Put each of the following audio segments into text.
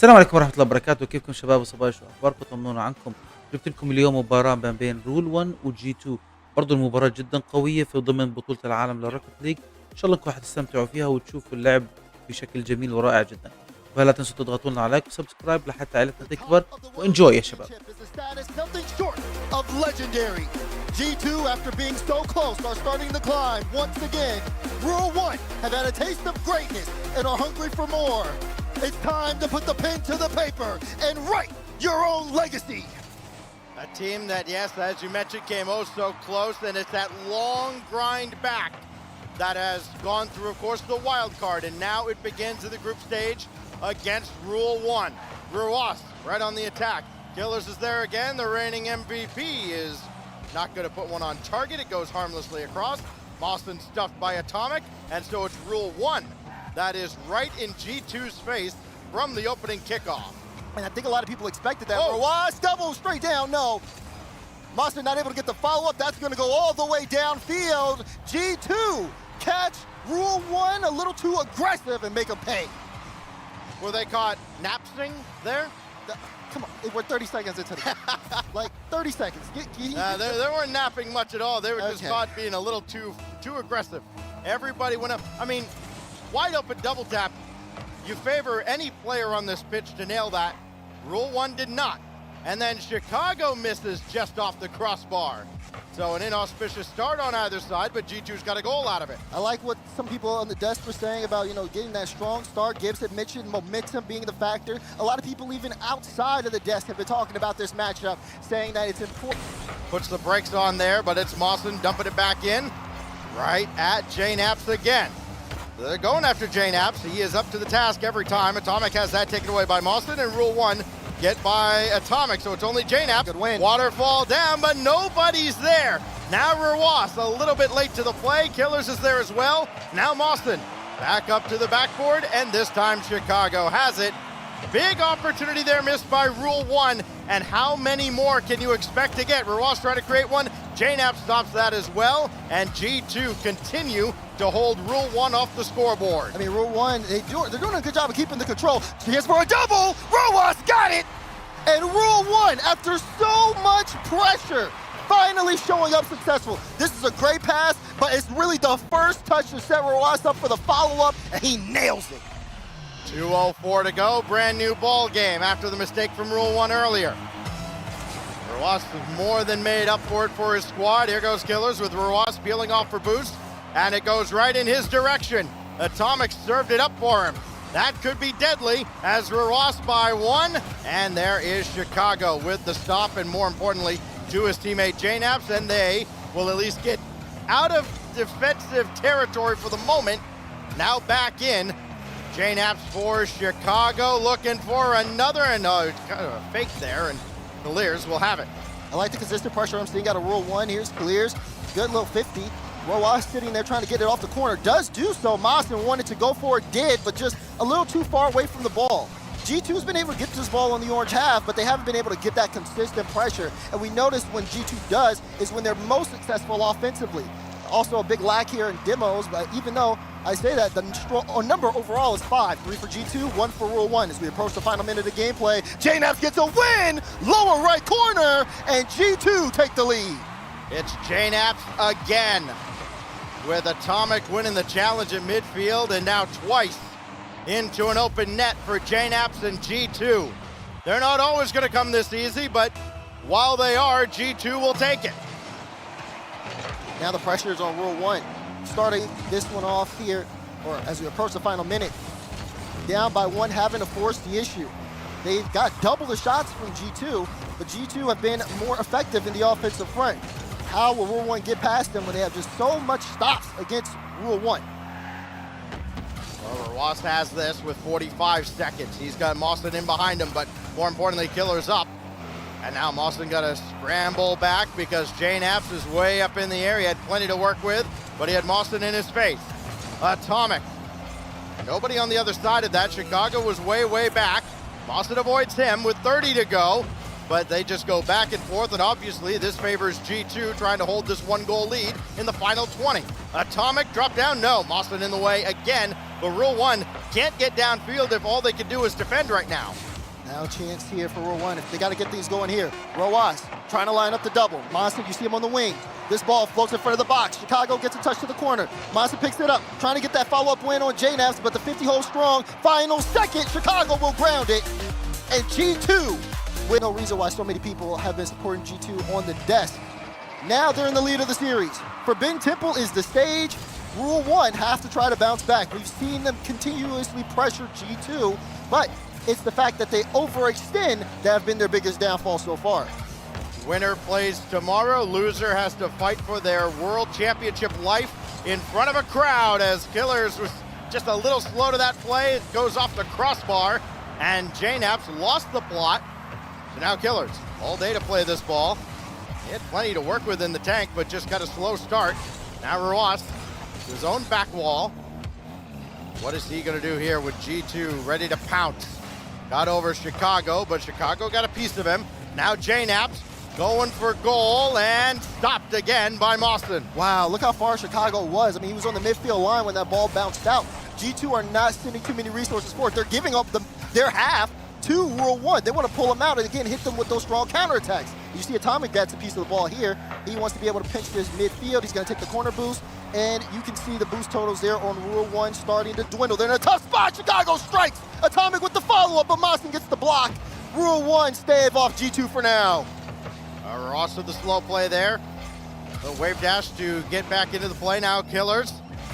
السلام عليكم ورحمة الله وبركاته. كيفكم شباب وصبايا؟ شو أخباركم؟ طمنونا عنكم. جبت لكم اليوم مباراة ما بين رول 1 وجي 2. برضو المباراة جدا قوية في ضمن بطولة العالم للروكيت ليج. إن شاء الله انكم حتستمتعوا فيها وتشوفوا اللعب بشكل جميل ورائع جدا. فلا تنسوا تضغطوا لنا على لايك وسبسكرايب لحتى عائلتنا تكبر وانجوي يا شباب. G2, after being so close, are starting to climb once again. Rule 1 have had a taste of greatness and are hungry for more. It's time to put the pen to the paper and write your own legacy. A team that, yes, as you mentioned, came oh so close, and it's that long grind back that has gone through, of course, the wild card, and now it begins in the group stage against Rule 1. Ruas right on the attack. Killers is there again. The reigning MVP is not going to put one on target. It goes harmlessly across. Boston stuffed by Atomic, and so it's Rule 1 that is right in G2's face from the opening kickoff. And I think a lot of people expected that. Ruas double straight down. No. Monster not able to get the follow-up. That's going to go all the way downfield. G2 catch Rule 1 a little too aggressive and make them pay. Were they caught napsing there? Come on, we're 30 seconds into the like 30 seconds. They weren't napping much at all. They were just caught being a little too aggressive. Everybody went up. I mean, wide open double tap. You favor any player on this pitch to nail that. Rule 1 did not. And then Chicago misses just off the crossbar. So an inauspicious start on either side, but G2's got a goal out of it. I like what some people on the desk were saying about, getting that strong start. Gibbs had mentioned momentum being the factor. A lot of people even outside of the desk have been talking about this matchup, saying that it's important. Puts the brakes on there, but it's Mawson dumping it back in. Right at J-Naps again. They're going after J-Naps. He is up to the task every time. Atomic has that taken away by Mawson, and Rule 1 get by Atomic, so it's only J-Naps. Good win. Waterfall down, but nobody's there. Now Ruas a little bit late to the play. Killers is there as well. Now Mawson back up to the backboard, and this time Chicago has it. Big opportunity there missed by Rule 1, and how many more can you expect to get? Ruas trying to create one. J-Nap stops that as well, and G2 continue to hold Rule 1 off the scoreboard. I mean, Rule 1, they're doing a good job of keeping the control. Here's for a double. Ruas got it. And Rule 1, after so much pressure, finally showing up successful. This is a great pass, but it's really the first touch to set Ruas up for the follow-up, and he nails it. 2:04 to go, brand new ball game after the mistake from Rule 1 earlier. Ruas has more than made up for it for his squad. Here goes Killers with Ruas peeling off for boost, and it goes right in his direction. Atomic served it up for him. That could be deadly as Ruas by 1, and there is Chicago with the stop, and more importantly, to his teammate J-Naps, and they will at least get out of defensive territory for the moment. Now back in. J-Naps for Chicago, looking for another, and kind of a fake there, and Clears will have it. I like the consistent pressure I'm seeing out of Rule 1. Here's Clears, good little 50. Ruas sitting there trying to get it off the corner, does do so. Mawson wanted to go for it, did, but just a little too far away from the ball. G2's been able to get this ball on the orange half, but they haven't been able to get that consistent pressure. And we noticed when G2 does is when they're most successful offensively. Also a big lack here in demos, but even though I say that, the number overall is 5. 3 for G2, 1 for Rule 1. As we approach the final minute of gameplay, J-Naps gets a win! Lower right corner, and G2 take the lead. It's J-Naps again, with Atomic winning the challenge at midfield, and now twice into an open net for J-Naps and G2. They're not always going to come this easy, but while they are, G2 will take it. Now the pressure is on Rule 1. Starting this one off here, or as we approach the final minute. Down by 1, having to force the issue. They've got double the shots from G2, but G2 have been more effective in the offensive front. How will Rule 1 get past them when they have just so much stops against Rule 1? Well, Ruas has this with 45 seconds. He's got Mawson in behind him, but more importantly, Killer's up. And now Mawson got to scramble back because J-Naps is way up in the air. He had plenty to work with, but he had Mawson in his face. Atomic. Nobody on the other side of that. Chicago was way, way back. Mawson avoids him with 30 to go, but they just go back and forth, and obviously this favors G2 trying to hold this 1-goal lead in the final 20. Atomic drop down, no. Mawson in the way again, but Rule 1 can't get downfield if all they can do is defend right now. Now a chance here for Row 1. If they got to get things going here. Roas trying to line up the double. Monson, you see him on the wing. This ball floats in front of the box. Chicago gets a touch to the corner. Monson picks it up, trying to get that follow-up win on J-Naps, but the 50 holds strong. Final second, Chicago will ground it. And G2, with no reason why so many people have been supporting G2 on the desk. Now they're in the lead of the series. For Ben Temple is the stage. Rule 1 have to try to bounce back. We've seen them continuously pressure G2, but it's the fact that they overextend that have been their biggest downfall so far. Winner plays tomorrow. Loser has to fight for their World Championship life in front of a crowd, as Killers was just a little slow to that play. It goes off the crossbar, and J-Naps lost the plot. So now Killers all day to play this ball. He had plenty to work with in the tank, but just got a slow start. Now Ruas, his own back wall. What is he gonna do here with G2 ready to pounce? Got over Chicago, but Chicago got a piece of him. Now J-Naps going for goal and stopped again by Mawson. Wow, look how far Chicago was. I mean, he was on the midfield line when that ball bounced out. G2 are not sending too many resources for it. They're giving up their half to Rule 1. They want to pull them out and again hit them with those strong counterattacks. You see Atomic gets a piece of the ball here. He wants to be able to pinch this midfield. He's going to take the corner boost, and you can see the boost totals there on Rule 1 starting to dwindle. They're in a tough spot. Chicago strikes. Atomic with the follow-up, but Mawson gets the block. Rule 1 stave off G2 for now. Ross with the slow play there. The wave dash to get back into the play now. Killers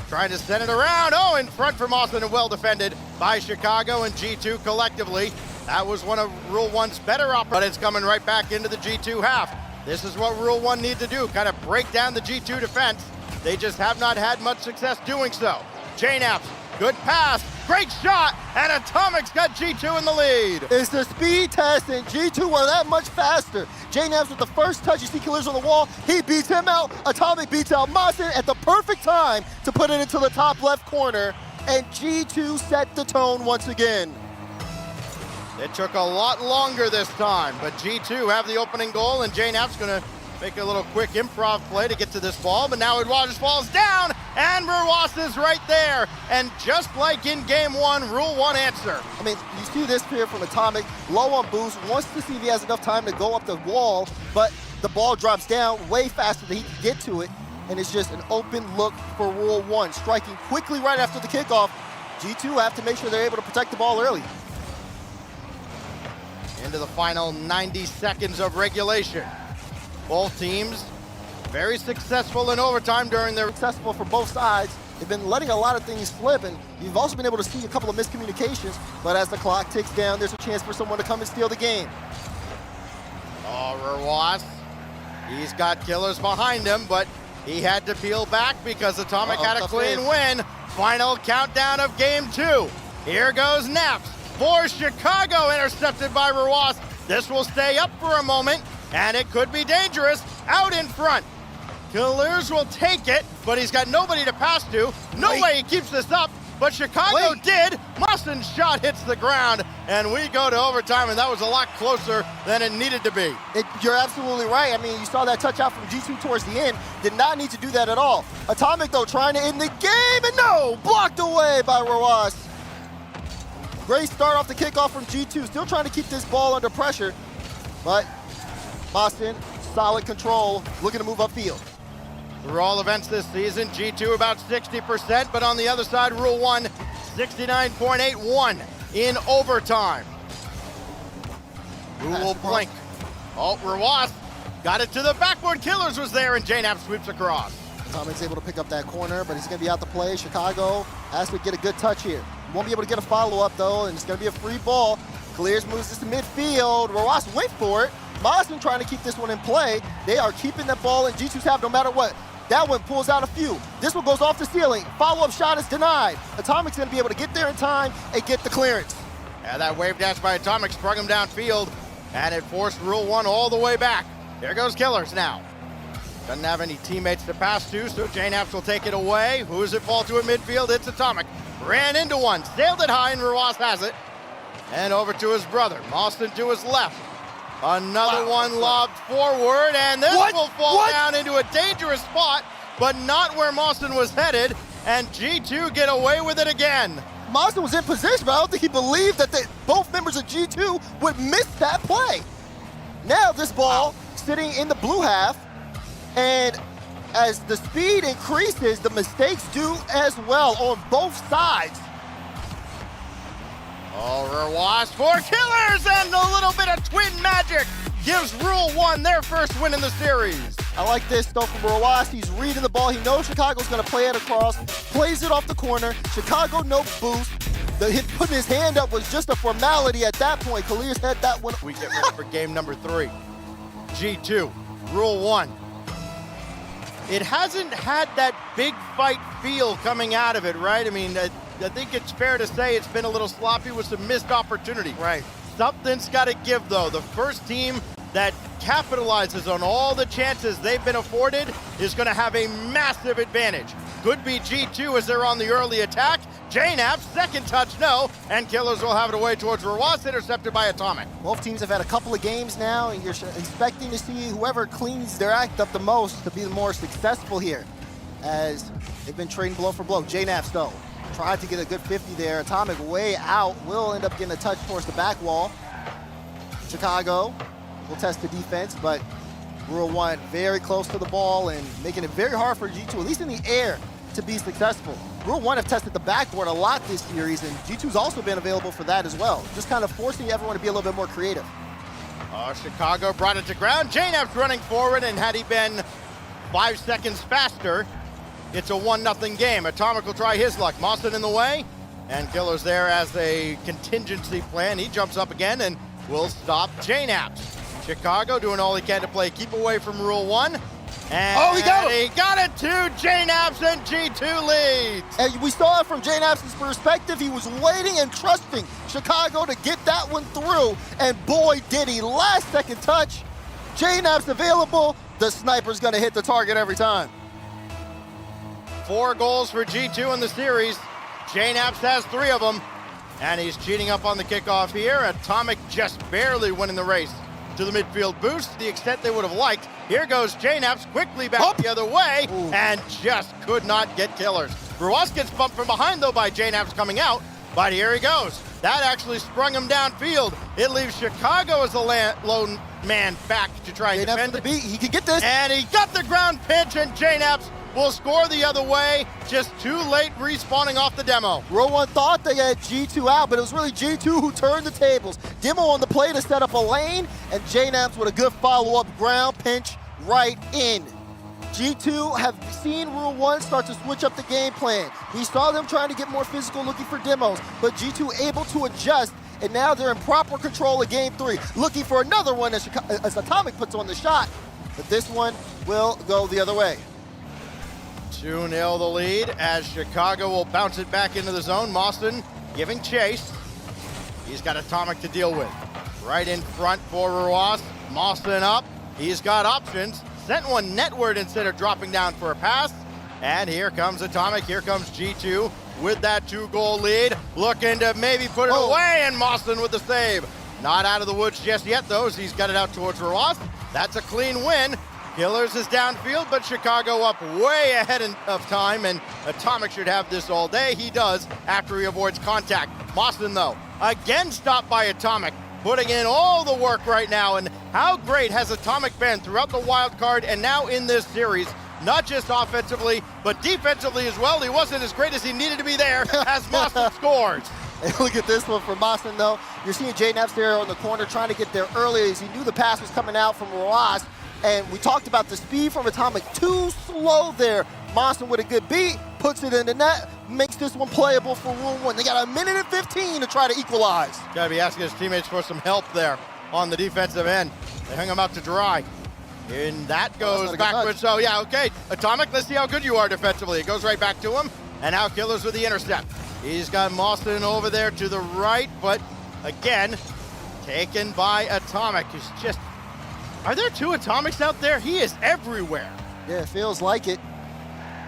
trying to send it around. Oh, in front for Mawson and well defended by Chicago and G2 collectively. That was one of Rule 1's better opportunities, but it's coming right back into the G2 half. This is what Rule 1 need to do, kind of break down the G2 defense. They just have not had much success doing so. J-Naps, good pass, great shot, and Atomic's got G2 in the lead. It's the speed test, and G2 were that much faster. J-Naps with the first touch, you see Killers on the wall, he beats him out. Atomic beats out Mawson at the perfect time to put it into the top left corner, and G2 set the tone once again. It took a lot longer this time, but G2 have the opening goal, and J-Nap's gonna make a little quick improv play to get to this ball, but now Edwards falls down, and Ruas is right there. And just like in game 1, Rule 1 answer. I mean, you see this here from Atomic, low on boost, wants to see if he has enough time to go up the wall, but the ball drops down way faster than he can get to it, and it's just an open look for Rule 1. Striking quickly right after the kickoff, G2 have to make sure they're able to protect the ball early. Into the final 90 seconds of regulation. Both teams very successful in overtime during their... Successful for both sides. They've been letting a lot of things slip, and you've also been able to see a couple of miscommunications, but as the clock ticks down, there's a chance for someone to come and steal the game. Oh, Ruas, he's got Killers behind him, but he had to peel back because Atomic had a clean win. Final countdown of game 2. Here goes Naps for Chicago, intercepted by Ruas. This will stay up for a moment, and it could be dangerous. Out in front. Killers will take it, but he's got nobody to pass to. No way he keeps this up, but Chicago did. Mawson's shot hits the ground, and we go to overtime, and that was a lot closer than it needed to be. You're absolutely right. I mean, you saw that touch out from G2 towards the end. Did not need to do that at all. Atomic, though, trying to end the game, and no! Blocked away by Ruas. Great start off the kickoff from G2. Still trying to keep this ball under pressure, but Boston, solid control, looking to move upfield. Through all events this season, G2 about 60%, but on the other side, Rule 1, 69.81 in overtime. Who will blink? Oh, Ruas got it to the backboard. Killers was there, and J-Nap sweeps across. Atomic's able to pick up that corner, but he's going to be out to play. Chicago has to get a good touch here. Won't be able to get a follow-up, though, and it's going to be a free ball. Clears, moves this to midfield. Ruas went for it. Mawson trying to keep this one in play. They are keeping that ball in G2's half no matter what. That one pulls out a few. This one goes off the ceiling. Follow-up shot is denied. Atomic's going to be able to get there in time and get the clearance. Yeah, that wave dash by Atomic sprung him downfield, and it forced Rule 1 all the way back. There goes Killers now. Doesn't have any teammates to pass to, so J-Naps will take it away. Who does it fall to in midfield? It's Atomic. Ran into one, sailed it high, and Ruas has it. And over to his brother, Mawson to his left. Another one lobbed forward, and this will fall down into a dangerous spot, but not where Mawson was headed, and G2 get away with it again. Mazda was in position, but I don't think he believed that both members of G2 would miss that play. Now this ball sitting in the blue half, and as the speed increases, the mistakes do as well on both sides. Oh, Rowas for killers, and a little bit of twin magic gives Rule 1 their first win in the series. I like this though from Rowas. He's reading the ball. He knows Chicago's going to play it across, plays it off the corner. Chicago no boost. Putting his hand up was just a formality at that point. Khalil's had that one. We get ready for game number 3. G2, Rule 1. It hasn't had that big fight feel coming out of it, right? I mean, I think it's fair to say it's been a little sloppy with some missed opportunity. Right. Something's got to give, though. The first team that capitalizes on all the chances they've been afforded is going to have a massive advantage. Could be G2 as they're on the early attack. JNAP, second touch, no. And Killers will have it away towards Rowas, intercepted by Atomic. Both teams have had a couple of games now, and you're expecting to see whoever cleans their act up the most to be the more successful here, as they've been trading blow for blow. JNAP, though, tried to get a good 50 there. Atomic way out, will end up getting a touch towards the back wall. Chicago will test the defense, but Rule 1 very close to the ball and making it very hard for G2, at least in the air, to be successful. Rule 1 have tested the backboard a lot this series, and G2's also been available for that as well. Just kind of forcing everyone to be a little bit more creative. Chicago brought it to ground. JNAP's running forward, and had he been 5 seconds faster, it's a 1-0 game. Atomic will try his luck. Mawson in the way, and Killers there as a contingency plan. He jumps up again and will stop JNAP. Chicago doing all he can to play keep away from Rule 1. And he got it! He got it to JNAPS, and G2 leads. And we saw it from JNAP's perspective. He was waiting and trusting Chicago to get that one through, and boy did he. Last second touch. JNAP's available. The sniper's gonna hit the target every time. 4 goals for G2 in the series. JNAPS has 3 of them, and he's cheating up on the kickoff here. Atomic just barely winning the race to the midfield boost to the extent they would have liked. Here goes JNAPS quickly back the other way. Ooh. And just could not get Killers. Rowas gets bumped from behind though by JNAPS coming out, but here he goes. That actually sprung him downfield. It leaves Chicago as the lone man back to try and defend the beat. He can get this. And he got the ground pitch, and JNAPS will score the other way. Just too late respawning off the demo. Row 1 thought they had G2 out, but it was really G2 who turned the tables. Demo on the play to set up a lane, and JNAPS with a good follow-up ground pinch right in. G2 have seen Rule 1 start to switch up the game plan. We saw them trying to get more physical, looking for demos, but G2 able to adjust, and now they're in proper control of game 3, looking for another one as Atomic puts on the shot, but this one will go the other way. 2-0 the lead as Chicago will bounce it back into the zone. Mawson giving chase. He's got Atomic to deal with. Right in front for Rowas. Mawson up. He's got options. Sent one netward instead of dropping down for a pass. And here comes Atomic. Here comes G2 with that 2-goal lead. Looking to maybe put it away, and Mawson with the save. Not out of the woods just yet, though, as he's got it out towards Rowas. That's a clean win. Killers is downfield, but Chicago up way ahead of time, and Atomic should have this all day. He does after he avoids contact. Mawson, though, again stopped by Atomic, putting in all the work right now. And how great has Atomic been throughout the wild card and now in this series, not just offensively, but defensively as well. He wasn't as great as he needed to be there as Mawson scores. And look at this one for Mawson, though. You're seeing JNAPS there on the corner trying to get there early as he knew the pass was coming out from Rowas. And we talked about the speed from Atomic, too slow there. Mawson with a good beat, puts it in the net, makes this one playable for Rule 1. They got 1:15 to try to equalize. Gotta be asking his teammates for some help there on the defensive end. They hung him out to dry. And that goes backwards, so yeah, okay. Atomic, let's see how good you are defensively. It goes right back to him, and now Killers with the intercept. He's got Mawson over there to the right, but again, taken by Atomic. He's just, are there 2 Atomics out there? He is everywhere. Yeah, it feels like it.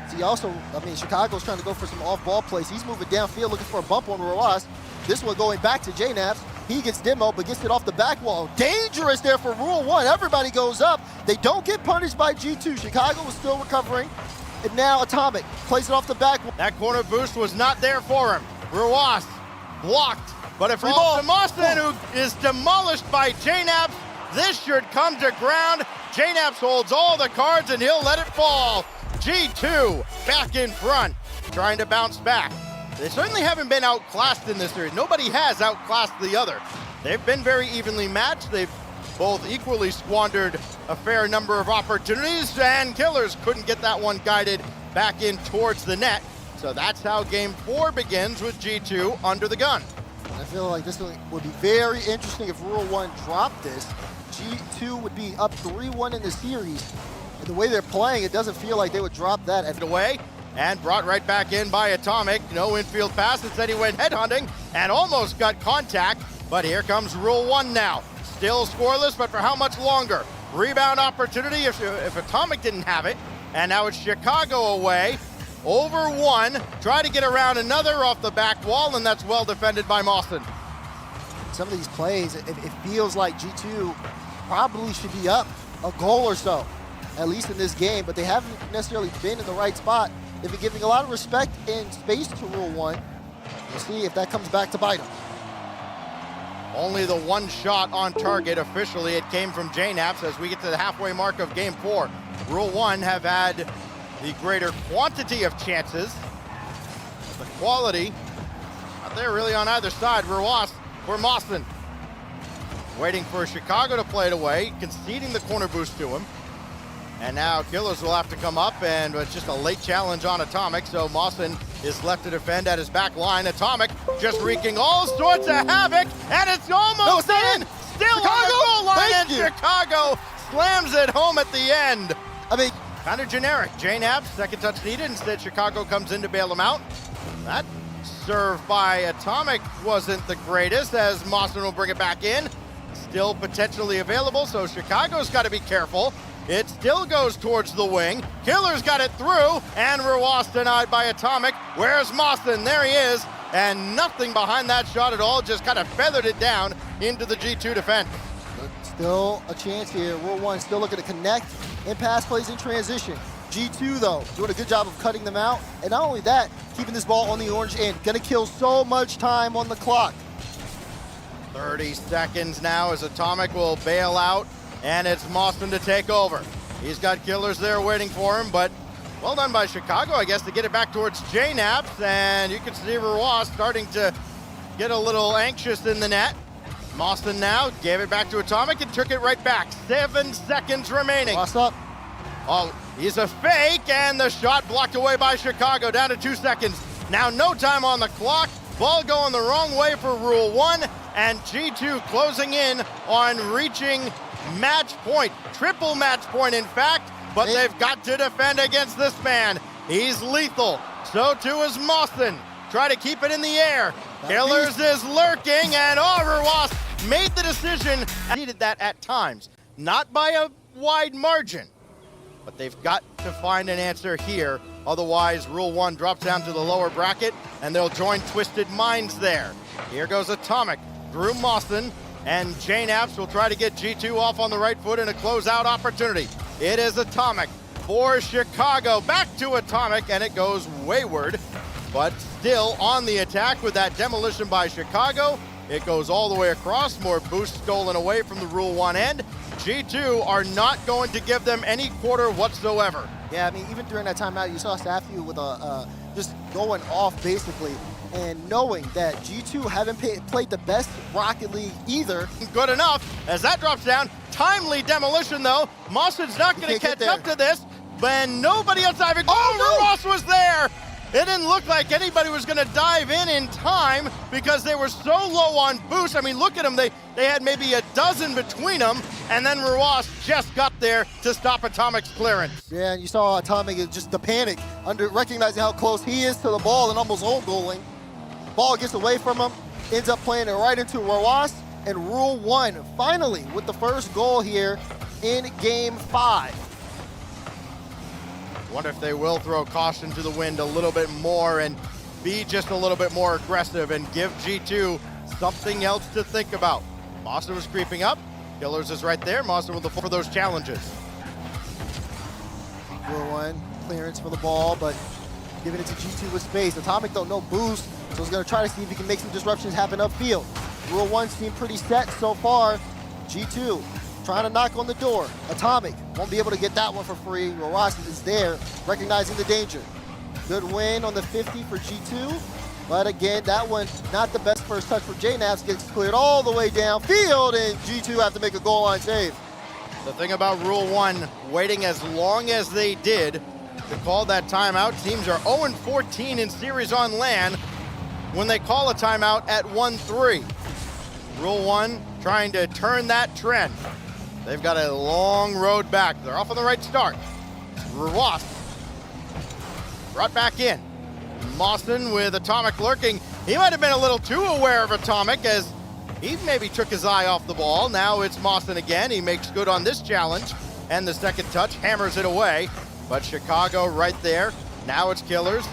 See, also, I mean, Chicago's trying to go for some off-ball plays. He's moving downfield looking for a bump on Rowas. This one going back to JNAPS. He gets demo, but gets it off the back wall. Dangerous there for Rule 1. Everybody goes up. They don't get punished by G2. Chicago was still recovering. And now Atomic plays it off the back wall. That corner boost was not there for him. Ruas blocked, but if Free falls ball. to Mawson, who is demolished by J-Naps, this should come to ground. J-Naps holds all the cards and he'll let it fall. G2 back in front, trying to bounce back. They certainly haven't been outclassed in this series. Nobody has outclassed the other. They've been very evenly matched. They've both equally squandered a fair number of opportunities, and Killers couldn't get that one guided back in towards the net. So that's how game 4 begins, with G2 under the gun. I feel like this would be very interesting if Rule 1 dropped this. G2 would be up 3-1 in the series. And the way they're playing, it doesn't feel like they would drop that. Away and brought right back in by Atomic. No infield pass. Instead he went headhunting and almost got contact. But here comes Rule 1 now. Still scoreless, but for how much longer? Rebound opportunity if Atomic didn't have it. And now it's Chicago away. Over 1. Try to get around another off the back wall, and that's well defended by Mawson. Some of these plays, it feels like G2 probably should be up a goal or so, at least in this game, but they haven't necessarily been in the right spot. They've been giving a lot of respect and space to Rule 1. We'll see if that comes back to bite them. Only the one shot on target officially. It came from J-Naps as we get to the halfway mark of game 4. Rule 1 have had the greater quantity of chances. The quality, not there really on either side. Ruas for Mawson. Waiting for Chicago to play it away, conceding the corner boost to him. And now Killers will have to come up, and it's just a late challenge on Atomic, so Mawson is left to defend at his back line. Atomic just wreaking all sorts of havoc, and it's almost in! Still Chicago! on the goal line, Thank and you. Chicago slams it home at the end. I mean, Kind of generic. J-Naps, second touch needed. Instead, Chicago comes in to bail him out. That serve by Atomic wasn't the greatest, as Mawson will bring it back in. Still potentially available, so Chicago's got to be careful. It still goes towards the wing. Killers got it through, and Ruas denied by Atomic. Where's Mawson? There he is, and nothing behind that shot at all, just kind of feathered it down into the G2 defense. but still a chance here. Rule 1 still looking to connect and pass plays in transition. G2, though, doing a good job of cutting them out. And not only that, keeping this ball on the orange end. Gonna kill so much time on the clock. 30 seconds now as Atomic will bail out, and it's Mawson to take over. He's got Killers there waiting for him, but well done by Chicago, I guess, to get it back towards J-Naps, and you can see Ruas starting to get a little anxious in the net. Mawson now gave it back to Atomic and took it right back. 7 seconds remaining. Lost up. Oh, he's a fake, and the shot blocked away by Chicago, down to 2 seconds. Now no time on the clock. Ball going the wrong way for Rule 1, and G2 closing in on reaching match point. Triple match point, in fact, but they've got to defend against this man. He's lethal. So too is Mawson. Try to keep it in the air. Killers is lurking, and Ruas made the decision. Needed that at times. Not by a wide margin, but they've got to find an answer here. Otherwise, Rule 1 drops down to the lower bracket, and they'll join Twisted Minds there. Here goes Atomic through Mawson, and J-Naps will try to get G2 off on the right foot in a closeout opportunity. It is Atomic for Chicago. Back to Atomic, and it goes wayward, but still on the attack with that demolition by Chicago. It goes all the way across, more boost stolen away from the Rule 1 end. G2 are not going to give them any quarter whatsoever. Yeah, I mean, even during that timeout, you saw Staffy with just going off basically, and knowing that G2 haven't played the best Rocket League either. Good enough as that drops down. Timely demolition though. Mawson's not going to catch up to this, but nobody else diving. Oh, Ross was there. It didn't look like anybody was going to dive in time because they were so low on boost. I mean, look at them. They had maybe a dozen between them, and then Ruas just got there to stop Atomic's clearance. Yeah, and you saw Atomic, just the panic, recognizing how close he is to the ball and almost own goaling. Ball gets away from him, ends up playing it right into Ruas, and Rule 1 finally with the first goal here in Game 5. Wonder if they will throw caution to the wind a little bit more and be just a little bit more aggressive and give G2 something else to think about. Mawson was creeping up. Killers is right there. Mawson with the for those challenges. Rule 1, clearance for the ball, but giving it to G2 with space. Atomic, though, no boost. So he's going to try to see if he can make some disruptions happen upfield. Rule 1 seemed pretty set so far. G2 trying to knock on the door. Atomic won't be able to get that one for free. Roas is there, recognizing the danger. Good win on the 50 for G2. But again, that one, not the best first touch for JNAPS, gets cleared all the way downfield, and G2 have to make a goal line save. The thing about Rule 1, waiting as long as they did to call that timeout. Teams are 0-14 in series on LAN when they call a timeout at 1-3. Rule 1 trying to turn that trend. They've got a long road back. They're off on the right start. Wasp brought back in. Mawson with Atomic lurking. He might have been a little too aware of Atomic as he maybe took his eye off the ball. Now it's Mawson again. He makes good on this challenge. And the second touch hammers it away. But Chicago right there. Now it's Killers.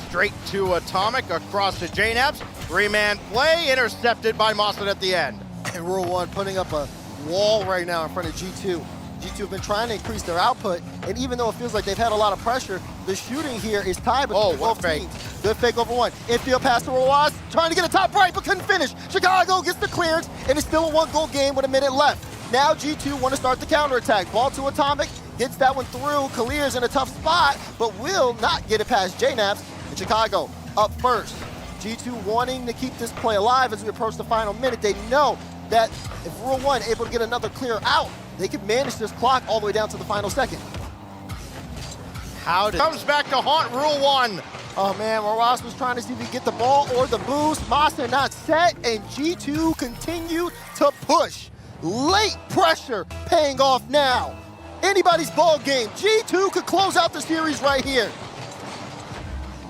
Straight to Atomic across to JNAPS. Three-man play intercepted by Mawson at the end. And Rule 1 putting up a wall right now in front of G2. G2 have been trying to increase their output, and even though it feels like they've had a lot of pressure, the shooting here is tied between both teams. Good fake over 1. Infield pass to Roas, trying to get a top right, but couldn't finish. Chicago gets the clearance, and it's still a 1-goal game with a minute left. Now G2 want to start the counterattack. Ball to Atomic, gets that one through. Kalir's in a tough spot, but will not get it past JNAPS. And Chicago up first. G2 wanting to keep this play alive as we approach the final minute. They know that if Rule 1 able to get another clear out, they could manage this clock all the way down to the final second. Comes back to haunt Rule 1. Oh man, Ross was trying to see if he could get the ball or the boost. Massa not set, and G2 continue to push. Late pressure paying off now. Anybody's ball game. G2 could close out the series right here.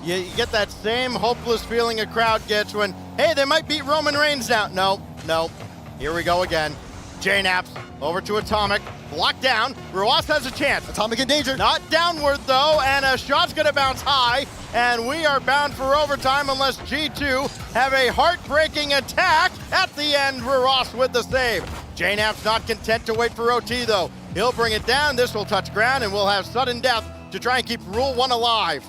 You get that same hopeless feeling a crowd gets when, hey, they might beat Roman Reigns now. No. Here we go again. JNAPS over to Atomic, blocked down. Roas has a chance. Atomic in danger. Not downward though, and a shot's gonna bounce high, and we are bound for overtime unless G2 have a heartbreaking attack at the end. Roas with the save. JNAPS not content to wait for OT though. He'll bring it down. This will touch ground, and we'll have sudden death to try and keep Rule 1 alive.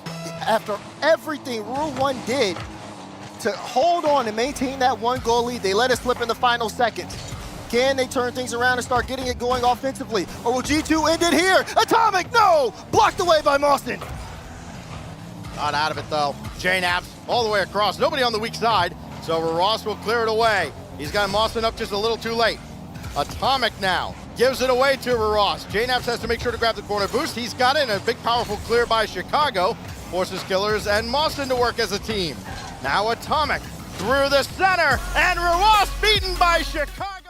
After everything Rule 1 did to hold on and maintain that 1-goal lead, they let it slip in the final seconds. Can they turn things around and start getting it going offensively? Or will G2 end it here? Atomic, no! Blocked away by Mawson. Not out of it though. JNAPS all the way across. Nobody on the weak side, so Ross will clear it away. He's got Mawson up just a little too late. Atomic now gives it away to Ross. JNAPS has to make sure to grab the corner boost. He's got it, and a big powerful clear by Chicago forces Killers and Mawson to work as a team. Now Atomic through the center, and Ross beaten by Chicago.